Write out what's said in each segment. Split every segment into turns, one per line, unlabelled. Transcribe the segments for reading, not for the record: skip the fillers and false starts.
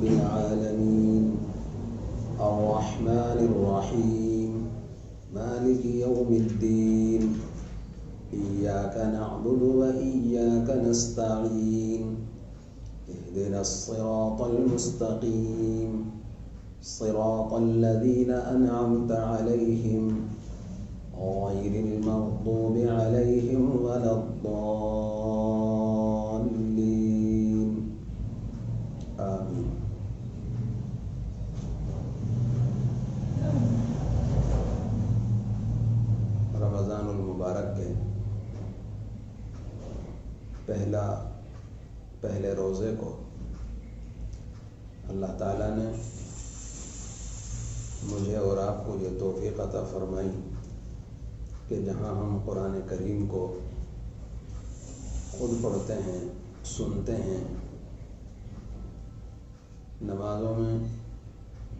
رب العالمين الرحمن الرحيم مالك يوم الدين إياك نعبد وإياك نستعين اهدنا الصراط المستقيم صراط الذين أنعمت عليهم غير المغضوب عليهم ولا الضالين آمين. رمضان المبارک کے پہلے روزے کو اللہ تعالیٰ نے مجھے اور آپ کو یہ توفیق عطا فرمائی کہ جہاں ہم قرآن کریم کو خود پڑھتے ہیں، سنتے ہیں، نمازوں میں،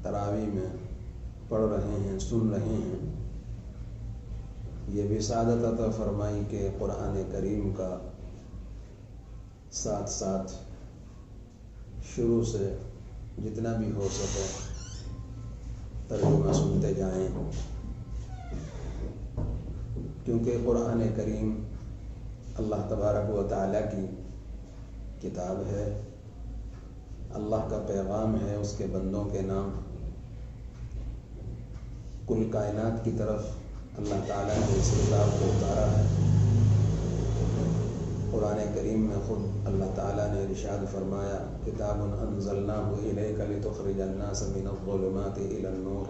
تراویح میں پڑھ رہے ہیں، سن رہے ہیں، یہ بھی سعادت عطا فرمائی کہ قرآن کریم کا ساتھ ساتھ شروع سے جتنا بھی ہو سکے ترجمہ سنتے جائیں، کیونکہ قرآن کریم اللہ تبارک و تعالیٰ کی کتاب ہے، اللہ کا پیغام ہے، اس کے بندوں کے نام کل کائنات کی طرف اللہ تعالیٰ نے اس کتاب کو اتارا ہے۔ قرآن کریم میں خود اللہ تعالیٰ نے ارشاد فرمایا کتاب انزلناہ الیک لتخرج الناس من الظلمات الی النور،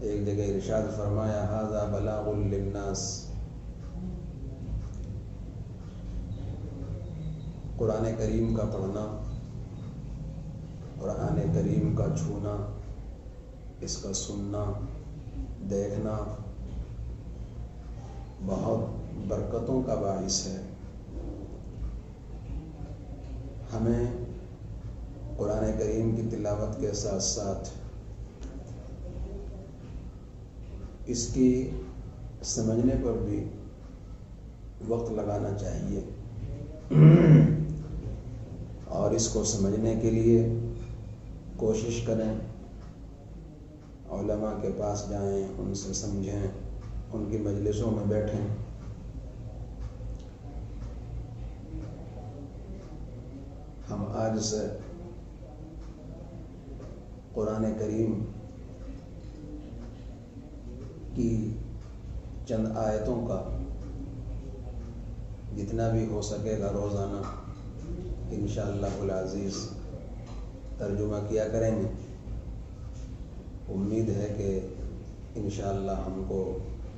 ایک جگہ ارشاد فرمایا ھذا بلاغ للناس۔ قرآن کریم کا پڑھنا، قرآن کریم کا چھونا، اس کا سننا، دیکھنا بہت برکتوں کا باعث ہے۔ ہمیں قرآن کریم کی تلاوت کے ساتھ ساتھ اس کی سمجھنے پر بھی وقت لگانا چاہیے، اور اس کو سمجھنے کے لیے کوشش کریں، علماء کے پاس جائیں، ان سے سمجھیں، ان کی مجلسوں میں بیٹھیں۔ ہم آج سے قرآن کریم کی چند آیتوں کا جتنا بھی ہو سکے گا روزانہ انشاءاللہ العزیز ترجمہ کیا کریں گے۔ امید ہے کہ انشاءاللہ ہم کو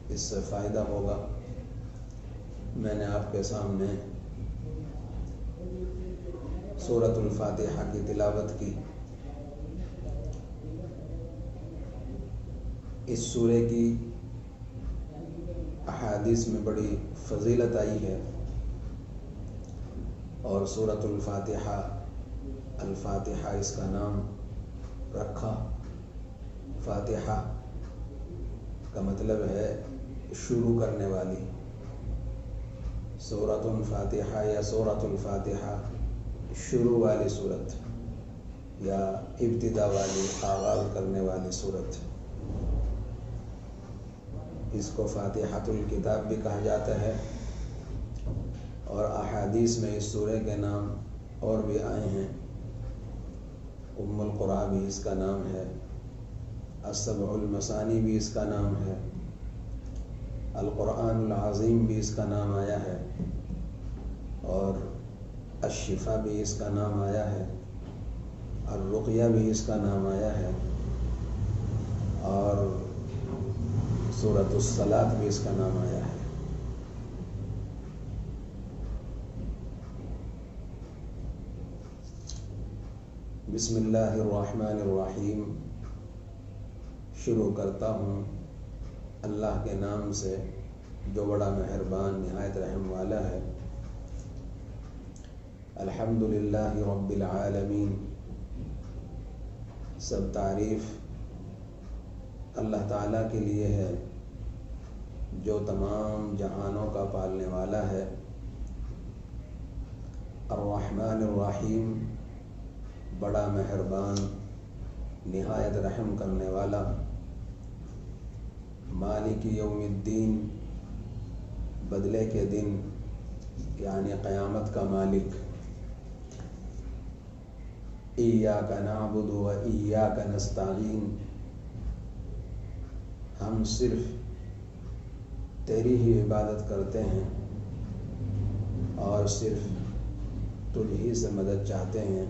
اس سے فائدہ ہوگا۔ میں نے آپ کے سامنے سورۃ الفاتحہ کی تلاوت کی۔ اس سورے کی احادیث میں بڑی فضیلت آئی ہے، اور سورۃ الفاتحہ، الفاتحہ اس کا نام رکھا۔ فاتحہ کا مطلب ہے شروع کرنے والی۔ سورۃ الفاتحہ یا سورۃ الفاتحہ شروع والی صورت یا ابتدا والی، آغاز کرنے والی صورت۔ اس کو فاتحۃ الکتاب بھی کہا جاتا ہے، اور احادیث میں اس سورہ کے نام اور بھی آئے ہیں۔ ام القرآن بھی اس کا نام ہے، السبع المثانی بھی اس کا نام ہے، القرآن العظیم بھی اس کا نام آیا ہے، اور الشفا بھی اس کا نام آیا ہے، الرقیہ بھی اس کا نام آیا ہے، اور سورۃ الصلاۃ بھی اس کا نام آیا ہے۔ بسم اللہ الرحمن الرحیم، شروع کرتا ہوں اللہ کے نام سے جو بڑا مہربان نہایت رحم والا ہے۔ الحمدللہ رب العالمین، سب تعریف اللہ تعالیٰ کے لیے ہے جو تمام جہانوں کا پالنے والا ہے۔ الرحمن الرحیم، بڑا مہربان، نہایت رحم کرنے والا، مالک یوم الدین، بدلے کے دن یعنی قیامت کا مالک۔ ایاک نعبد و ایاک نستعین، ہم صرف تیری ہی عبادت کرتے ہیں اور صرف تجھ ہی سے مدد چاہتے ہیں۔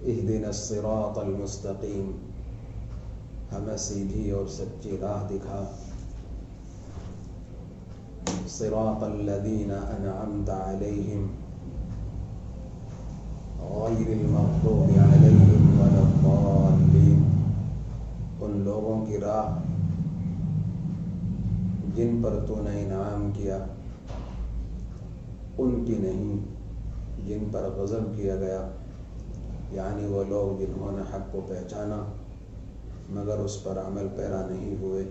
اہدنا الصراط المستقیم، ہمیں سیدھی اور سچی راہ دکھا۔ صراط الذین انعمت علیہم غیر المغضوب علیہم ولا الضالین، ان لوگوں کی راہ جن پر تو نے انعام کیا، ان کی نہیں جن پر غضب کیا گیا، یعنی وہ لوگ جنہوں نے حق کو پہچانا مگر اس پر عمل پیرا نہیں ہوئے،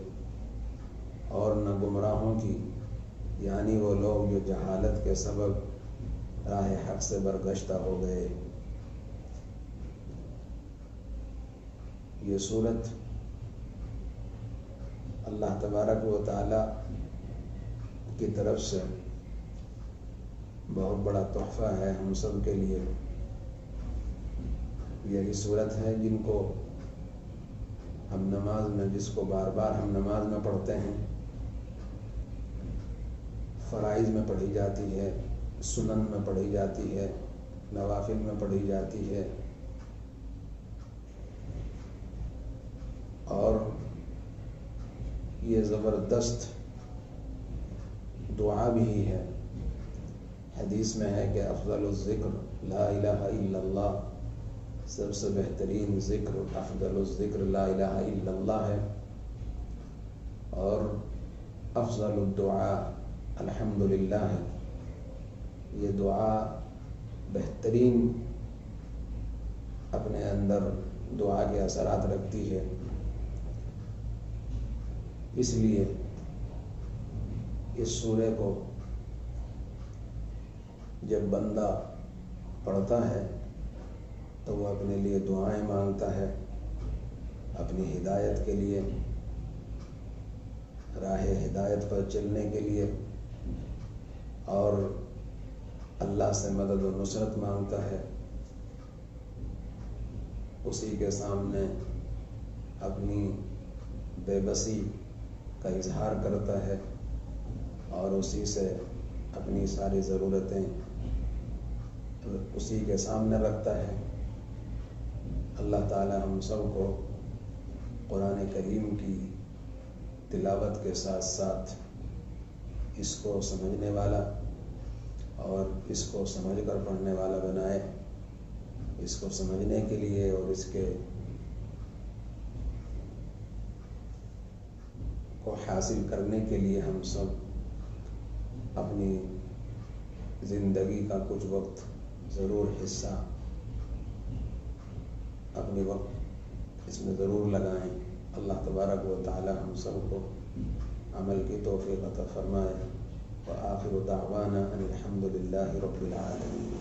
اور نہ گمراہوں کی، یعنی وہ لوگ جو جہالت کے سبب راہ حق سے برگشتہ ہو گئے۔ یہ سورت اللہ تبارک و تعالی کی طرف سے بہت بڑا تحفہ ہے ہم سب کے لیے۔ یہی سورت ہے جن کو ہم نماز میں، جس کو بار بار ہم نماز میں پڑھتے ہیں، فرائض میں پڑھی جاتی ہے، سنن میں پڑھی جاتی ہے، نوافل میں پڑھی جاتی ہے، اور یہ زبردست دعا بھی ہے۔ حدیث میں ہے کہ افضل الذکر لا الہ الا اللہ، سب سے بہترین ذکر، افضل الذکر لا الہ الا اللہ ہے، اور افضل الدعاء الحمدللہ ہے۔ یہ دعا بہترین اپنے اندر دعا کے اثرات رکھتی ہے، اس لیے اس سورہ کو جب بندہ پڑھتا ہے تو وہ اپنے لیے دعائیں مانگتا ہے، اپنی ہدایت کے لیے، راہ ہدایت پر چلنے کے لیے، اور اللہ سے مدد و نصرت مانگتا ہے، اسی کے سامنے اپنی بے بسی کا اظہار کرتا ہے اور اسی سے اپنی ساری ضرورتیں اسی کے سامنے رکھتا ہے۔ اللہ تعالی ہم سب کو قرآن کریم کی تلاوت کے ساتھ ساتھ اس کو سمجھنے والا اور اس کو سمجھ کر پڑھنے والا بنائے۔ اس کو سمجھنے کے لیے اور اس کے کو حاصل کرنے کے لیے ہم سب اپنی زندگی کا کچھ وقت ضرور حصہ، اپنی وقت اس میں ضرور لگائیں۔ اللہ تبارک و تعالی ہم سب کو عمل کی توفیق عطا فرمائے۔ وآخر دعوانا ان الحمد للہ رب العالمین۔